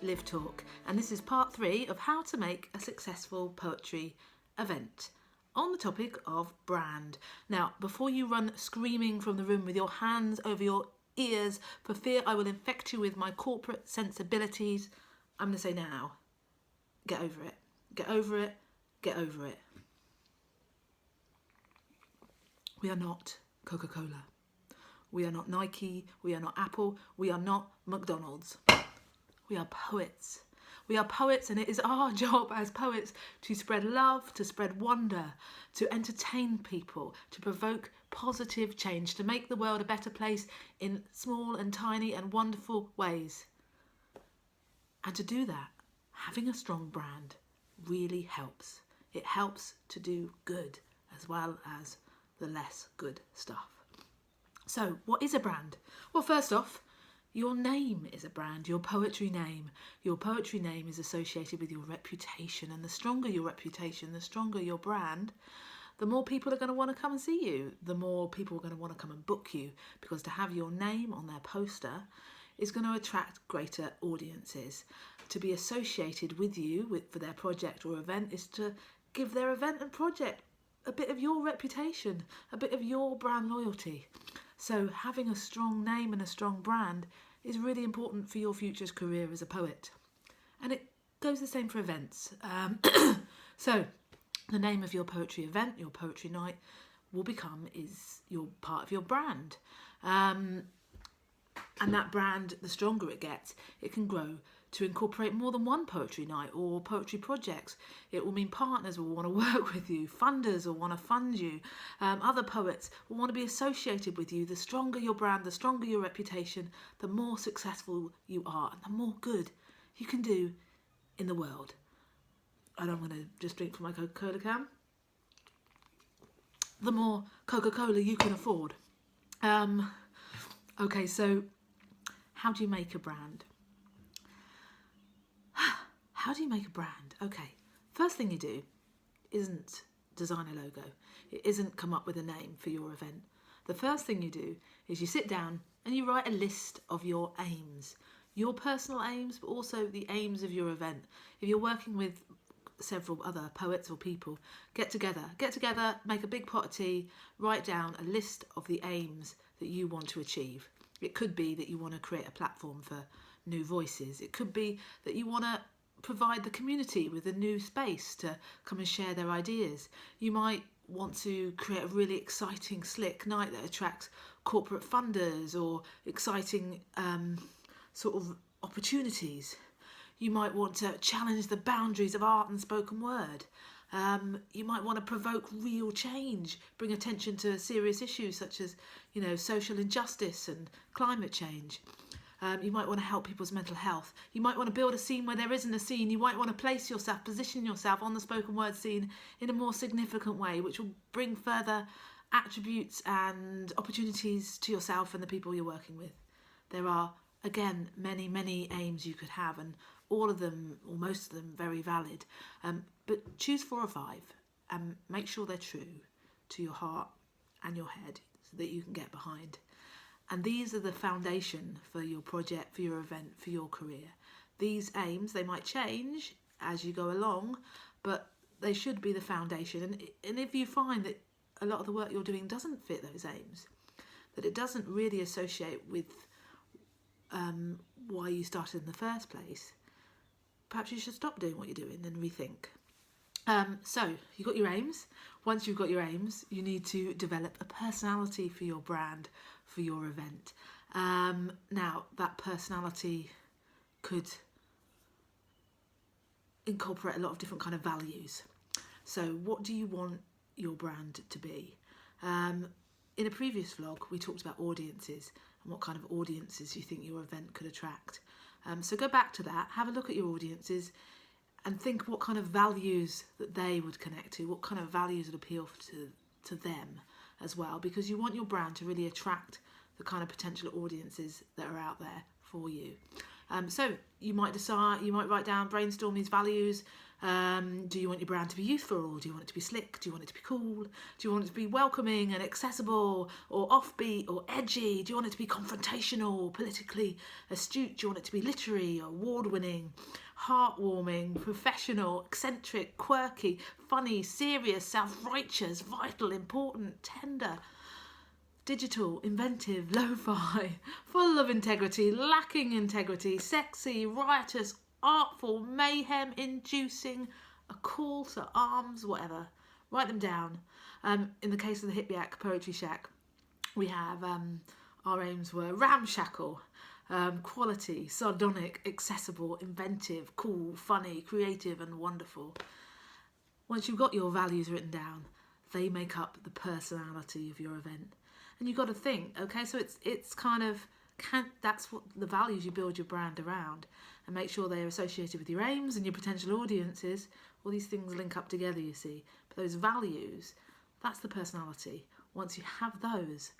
Liv Torc, and this is part 3 of how to make a successful poetry event on the topic of brand. Now, before you run screaming from the room with your hands over your ears for fear I will infect you with my corporate sensibilities, I'm going to say now, get over it. Get over it. Get over it. We are not Coca-Cola. We are not Nike. We are not Apple. We are not McDonald's. We are poets. We are poets, and it is our job as poets to spread love, to spread wonder, to entertain people, to provoke positive change, to make the world a better place in small and tiny and wonderful ways. And to do that, having a strong brand really helps. It helps to do good as well as the less good stuff. So, what is a brand? Well, first off, your name is a brand, your poetry name. Your poetry name is associated with your reputation, and the stronger your reputation, the stronger your brand, the more people are going to want to come and see you, the more people are going to want to come and book you, because to have your name on their poster is going to attract greater audiences. To be associated with you for their project or event is to give their event and project a bit of your reputation, a bit of your brand loyalty. So having a strong name and a strong brand is really important for your future career as a poet. And it goes the same for events. So the name of your poetry event, your poetry night, is your part of your brand. And that brand, the stronger it gets, it can grow to incorporate more than one poetry night or poetry projects. It will mean partners will want to work with you, funders will want to fund you, other poets will want to be associated with you. The stronger your brand, the stronger your reputation, the more successful you are and the more good you can do in the world. And I'm going to just drink from my Coca-Cola can. The more Coca-Cola you can afford. Okay, so how do you make a brand? How do you make a brand? Okay, first thing you do isn't design a logo. It isn't come up with a name for your event. The first thing you do is you sit down and you write a list of your aims. Your personal aims, but also the aims of your event. If you're working with several other poets or people, get together, make a big pot of tea, write down a list of the aims that you want to achieve. It could be that you want to create a platform for new voices. It could be that you want to provide the community with a new space to come and share their ideas. You might want to create a really exciting, slick night that attracts corporate funders or exciting sort of opportunities. You might want to challenge the boundaries of art and spoken word. You might want to provoke real change, bring attention to serious issues such as, social injustice and climate change. You might want to help people's mental health. You might want to build a scene where there isn't a scene. You might want to position yourself on the spoken word scene in a more significant way, which will bring further attributes and opportunities to yourself and the people you're working with. There are, again, many, many aims you could have, and all of them, or most of them, very valid. But choose 4 or 5 and make sure they're true to your heart and your head so that you can get behind. And these are the foundation for your project, for your event, for your career. These aims, they might change as you go along, but they should be the foundation. And if you find that a lot of the work you're doing doesn't fit those aims, that it doesn't really associate with why you started in the first place, perhaps you should stop doing what you're doing and rethink. So you've got your aims. Once you've got your aims, you need to develop a personality for your brand, for your event. Now, that personality could incorporate a lot of different kind of values. So what do you want your brand to be? In a previous vlog, we talked about audiences and what kind of audiences you think your event could attract. So go back to that, have a look at your audiences and think what kind of values that they would connect to, what kind of values would appeal to them as well, because you want your brand to really attract the kind of potential audiences that are out there for you. So you might write down, brainstorm these values, Do you want your brand to be youthful, or do you want it to be slick? Do you want it to be cool? Do you want it to be welcoming and accessible, or offbeat, or edgy? Do you want it to be confrontational, politically astute? Do you want it to be literary, or award-winning, heartwarming, professional, eccentric, quirky, funny, serious, self-righteous, vital, important, tender, digital, inventive, lo-fi, full of integrity, lacking integrity, sexy, riotous, artful, mayhem-inducing, a call to arms, whatever. Write them down. In the case of the Hip Yak Poetry Shack, we have our aims were ramshackle, quality, sardonic, accessible, inventive, cool, funny, creative and wonderful. Once you've got your values written down, they make up the personality of your event. And you've got to think, okay, so it's kind of, that's what the values you build your brand around, and make sure they're associated with your aims and your potential audiences. All these things link up together, you see. But those values, that's the personality. Once you have those,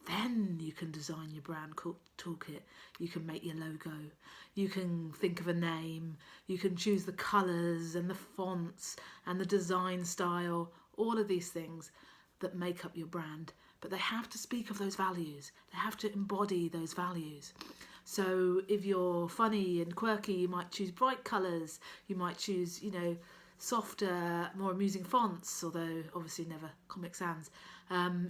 then you can design your brand toolkit. You can make your logo. You can think of a name. You can choose the colours and the fonts and the design style, all of these things that make up your brand. But they have to speak of those values. They have to embody those values. So if you're funny and quirky, you might choose bright colours. You might choose, softer, more amusing fonts, although obviously never Comic Sans.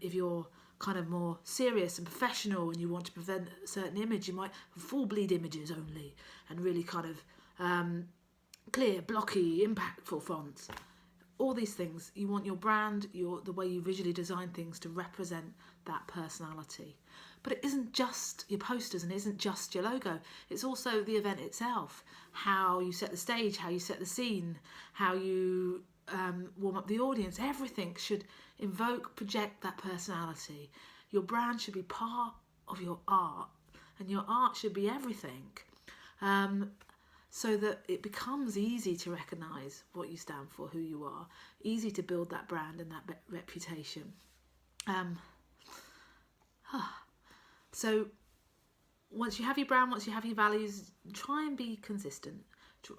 If you're kind of more serious and professional and you want to present a certain image, you might have full bleed images only and really kind of clear, blocky, impactful fonts. All these things, you want your brand, the way you visually design things to represent that personality. But it isn't just your posters and it isn't just your logo. It's also the event itself, how you set the stage, how you set the scene, how you warm up the audience. Everything should invoke, project that personality. Your brand should be part of your art, and your art should be everything. So that it becomes easy to recognise what you stand for, who you are, easy to build that brand and that reputation. So once you have your brand, once you have your values, try and be consistent.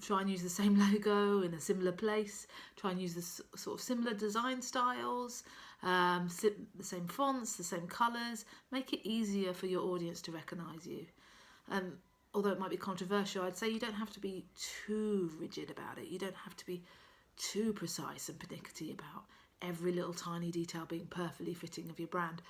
Try and use the same logo in a similar place. Try and use the sort of similar design styles, the same fonts, the same colours. Make it easier for your audience to recognise you. Although it might be controversial, I'd say you don't have to be too rigid about it. You don't have to be too precise and pernickety about every little tiny detail being perfectly fitting of your brand.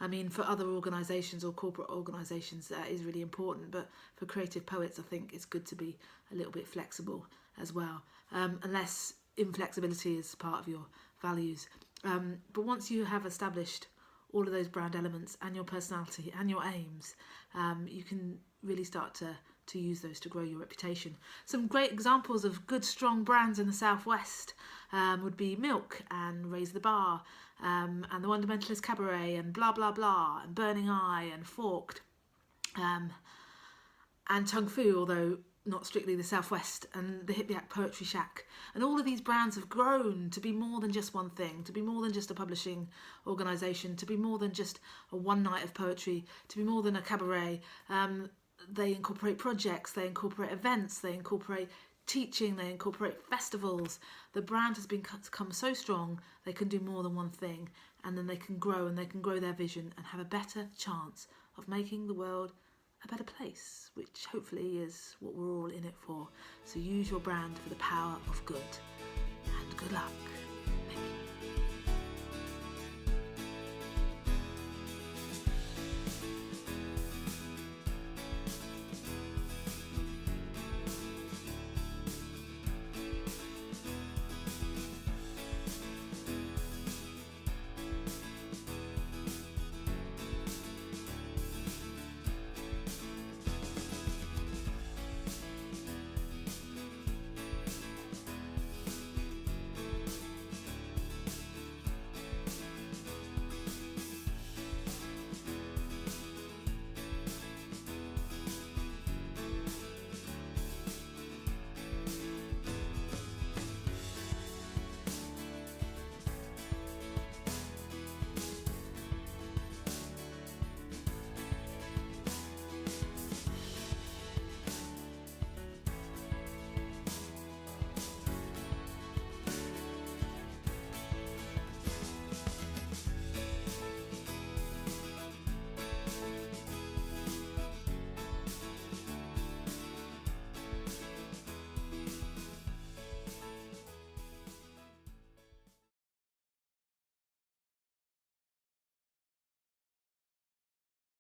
I mean, for other organisations or corporate organisations, that is really important. But for creative poets, I think it's good to be a little bit flexible as well, unless inflexibility is part of your values. But once you have established all of those brand elements and your personality and your aims, you can really start to use those to grow your reputation. Some great examples of good, strong brands in the Southwest would be Milk and Raise the Bar, and the Wondermentalist Cabaret, and Blah Blah Blah, and Burning Eye, and Forked, and Tung Fu, although not strictly the Southwest, and the Hip Yak Poetry Shack. And all of these brands have grown to be more than just one thing, to be more than just a publishing organisation, to be more than just a one night of poetry, to be more than a cabaret. They incorporate projects, they incorporate events, they incorporate teaching, they incorporate festivals. The brand has become so strong, they can do more than one thing, and then they can grow, and they can grow their vision and have a better chance of making the world a better place, which hopefully is what we're all in it for. So use your brand for the power of good, and good luck.